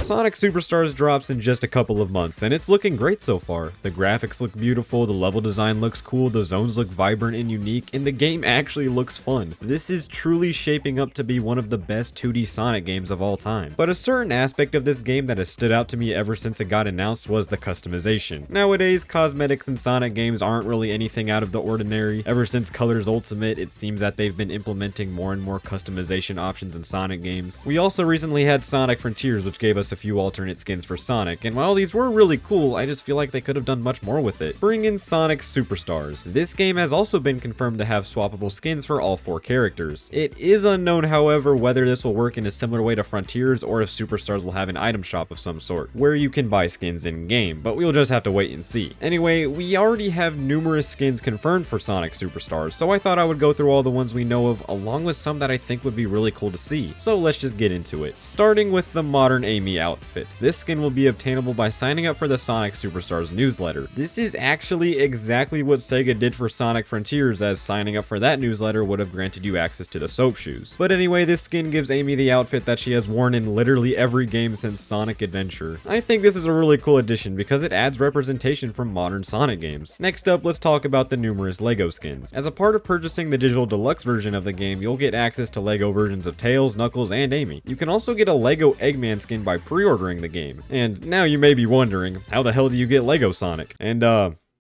Sonic Superstars drops in just a couple of months, and it's looking great so far. The graphics look beautiful, the level design looks cool, the zones look vibrant and unique, and the game actually looks fun. This is truly shaping up to be one of the best 2D Sonic games of all time. But a certain aspect of this game that has stood out to me ever since it got announced was the customization. Nowadays, cosmetics in Sonic games aren't really anything out of the ordinary. Ever since Colors Ultimate, it seems that they've been implementing more and more customization options in Sonic games. We also recently had Sonic Frontiers, which gave us a few alternate skins for Sonic, and while these were really cool, I just feel like they could have done much more with it. Bring in Sonic Superstars. This game has also been confirmed to have swappable skins for all 4 characters. It is unknown, however, whether this will work in a similar way to Frontiers or if Superstars will have an item shop of some sort, where you can buy skins in-game, but we'll just have to wait and see. Anyway, we already have numerous skins confirmed for Sonic Superstars, so I thought I would go through all the ones we know of, along with some that I think would be really cool to see. So let's just get into it. Starting with the modern Amy outfit. This skin will be obtainable by signing up for the Sonic Superstars newsletter. This is actually exactly what Sega did for Sonic Frontiers, as signing up for that newsletter would have granted you access to the soap shoes. But anyway, this skin gives Amy the outfit that she has worn in literally every game since Sonic Adventure. I think this is a really cool addition because it adds representation from modern Sonic games. Next up, let's talk about the numerous LEGO skins. As a part of purchasing the digital deluxe version of the game, you'll get access to LEGO versions of Tails, Knuckles, and Amy. You can also get a LEGO Eggman skin by pre-ordering the game. And now you may be wondering, how the hell do you get LEGO Sonic? And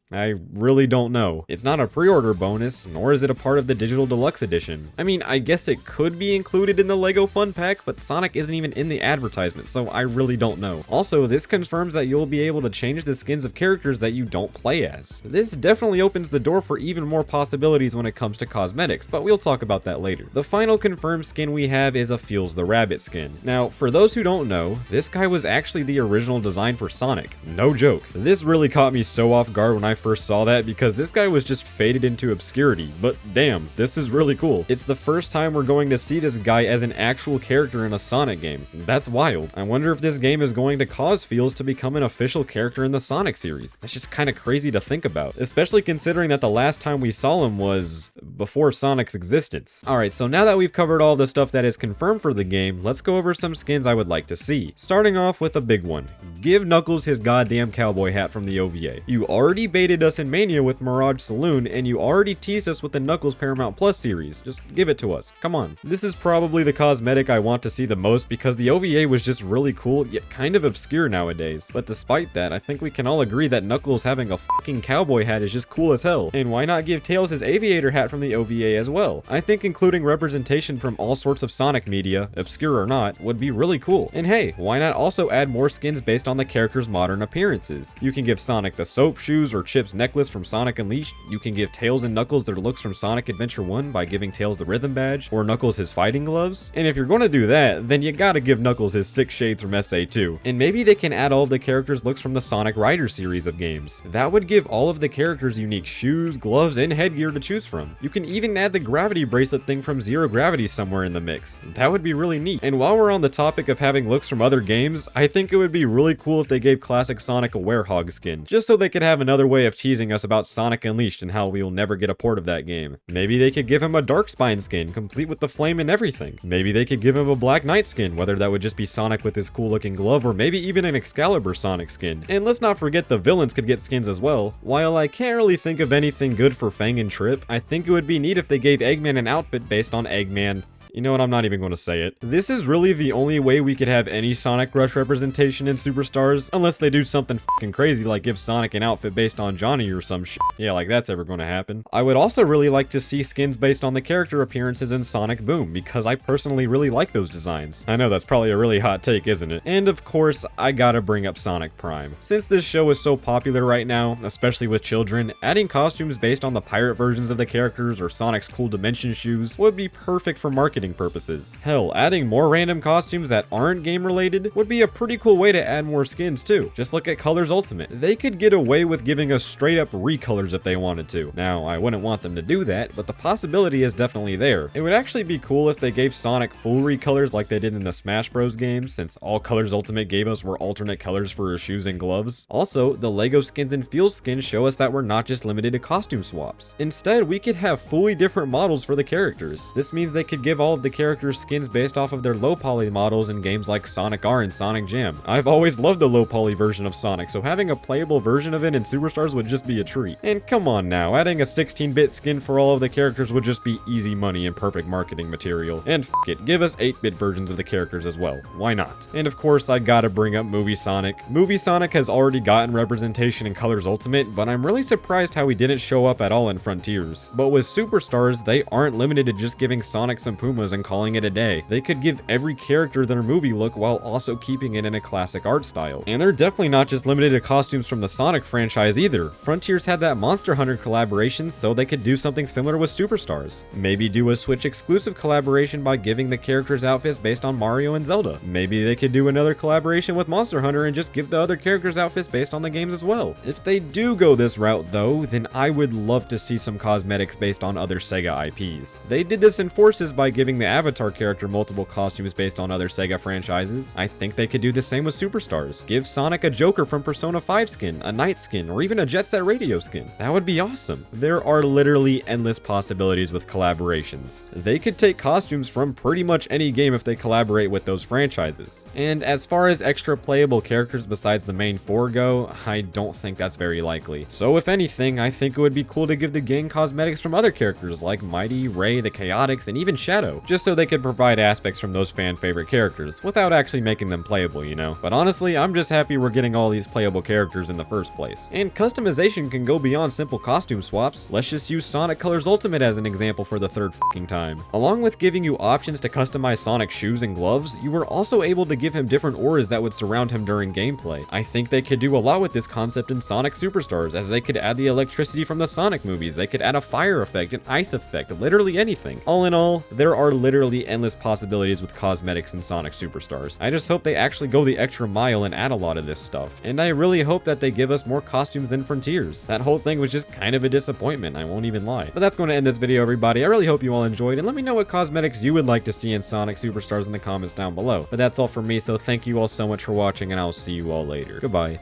I really don't know. It's not a pre-order bonus, nor is it a part of the Digital Deluxe Edition. I mean, I guess it could be included in the LEGO Fun Pack, but Sonic isn't even in the advertisement, so I really don't know. Also, this confirms that you'll be able to change the skins of characters that you don't play as. This definitely opens the door for even more possibilities when it comes to cosmetics, but we'll talk about that later. The final confirmed skin we have is a Feels the Rabbit skin. Now, for those who don't know, this guy was actually the original design for Sonic. No joke. This really caught me so off guard when I first saw that, because this guy was just faded into obscurity, but damn, this is really cool. It's the first time we're going to see this guy as an actual character in a Sonic game. That's wild. I wonder if this game is going to cause Feels to become an official character in the Sonic series. That's just kind of crazy to think about, especially considering that the last time we saw him was before Sonic's existence. Alright, so now that we've covered all the stuff that is confirmed for the game, let's go over some skins I would like to see. Starting off with a big one. Give Knuckles his goddamn cowboy hat from the OVA. You already baited us in Mania with Mirage Saloon, and you already teased us with the Knuckles Paramount Plus series. Just give it to us. Come on. This is probably the cosmetic I want to see the most because the OVA was just really cool, yet kind of obscure nowadays. But despite that, I think we can all agree that Knuckles having a fucking cowboy hat is just cool as hell. And why not give Tails his aviator hat from the OVA as well? I think including representation from all sorts of Sonic media, obscure or not, would be really cool. And hey, why not also add more skins based on the character's modern appearances? You can give Sonic the soap shoes or Chip's necklace from Sonic Unleashed. You can give Tails and Knuckles their looks from Sonic Adventure 1 by giving Tails the rhythm badge, or Knuckles his fighting gloves. And if you're going to do that, then you gotta give Knuckles his 6 shades from SA2. And maybe they can add all of the characters' looks from the Sonic Riders series of games. That would give all of the characters unique shoes, gloves, and headgear to choose from. You can even add the gravity bracelet thing from Zero Gravity somewhere in the mix. That would be really neat. And while we're on the topic of having looks from other games, I think it would be really cool if they gave classic Sonic a Werehog skin, just so they could have another way of teasing us about Sonic Unleashed and how we will never get a port of that game. Maybe they could give him a Darkspine skin, complete with the flame and everything. Maybe they could give him a Black Knight skin, whether that would just be Sonic with his cool looking glove, or maybe even an Excalibur Sonic skin. And let's not forget the villains could get skins as well. While I can't really think of anything good for Fang and Trip, I think it would be neat if they gave Eggman an outfit based on Eggman. You know what, I'm not even going to say it. This is really the only way we could have any Sonic Rush representation in Superstars, unless they do something fucking crazy like give Sonic an outfit based on Johnny or some shit. Yeah, like that's ever going to happen. I would also really like to see skins based on the character appearances in Sonic Boom, because I personally really like those designs. I know that's probably a really hot take, isn't it? And of course, I gotta bring up Sonic Prime. Since this show is so popular right now, especially with children, adding costumes based on the pirate versions of the characters or Sonic's cool dimension shoes would be perfect for marketing purposes. Hell, adding more random costumes that aren't game related would be a pretty cool way to add more skins too. Just look at Colors Ultimate. They could get away with giving us straight up recolors if they wanted to. Now, I wouldn't want them to do that, but the possibility is definitely there. It would actually be cool if they gave Sonic full recolors like they did in the Smash Bros games, since all Colors Ultimate gave us were alternate colors for his shoes and gloves. Also, the LEGO skins and Feels skins show us that we're not just limited to costume swaps. Instead, we could have fully different models for the characters. This means they could give all all of the characters' skins based off of their low poly models in games like Sonic R and Sonic Jam. I've always loved the low poly version of Sonic, so having a playable version of it in Superstars would just be a treat. And come on now, adding a 16-bit skin for all of the characters would just be easy money and perfect marketing material. And f it, give us 8-bit versions of the characters as well. Why not? And of course, I gotta bring up Movie Sonic. Movie Sonic has already gotten representation in Colors Ultimate, but I'm really surprised how he didn't show up at all in Frontiers. But with Superstars, they aren't limited to just giving Sonic some Pumas and calling it a day. They could give every character their movie look while also keeping it in a classic art style. And they're definitely not just limited to costumes from the Sonic franchise either. Frontiers had that Monster Hunter collaboration, so they could do something similar with Superstars. Maybe do a Switch exclusive collaboration by giving the characters outfits based on Mario and Zelda. Maybe they could do another collaboration with Monster Hunter and just give the other characters outfits based on the games as well. If they do go this route though, then I would love to see some cosmetics based on other Sega IPs. They did this in Forces by giving the Avatar character multiple costumes based on other Sega franchises. I think they could do the same with Superstars. Give Sonic a Joker from Persona 5 skin, a Knight skin, or even a Jet Set Radio skin. That would be awesome. There are literally endless possibilities with collaborations. They could take costumes from pretty much any game if they collaborate with those franchises. And as far as extra playable characters besides the main 4 go, I don't think that's very likely. So if anything, I think it would be cool to give the gang cosmetics from other characters like Mighty, Ray, the Chaotix, and even Shadow, just so they could provide aspects from those fan favorite characters, without actually making them playable, you know? But honestly, I'm just happy we're getting all these playable characters in the first place. And customization can go beyond simple costume swaps. Let's just use Sonic Colors Ultimate as an example for the third fucking time. Along with giving you options to customize Sonic's shoes and gloves, you were also able to give him different auras that would surround him during gameplay. I think they could do a lot with this concept in Sonic Superstars, as they could add the electricity from the Sonic movies, they could add a fire effect, an ice effect, literally anything. All in all, there are literally endless possibilities with cosmetics in Sonic Superstars. I just hope they actually go the extra mile and add a lot of this stuff. And I really hope that they give us more costumes than Frontiers. That whole thing was just kind of a disappointment, I won't even lie. But that's going to end this video, everybody. I really hope you all enjoyed, and let me know what cosmetics you would like to see in Sonic Superstars in the comments down below. But that's all from me, so thank you all so much for watching, and I'll see you all later. Goodbye.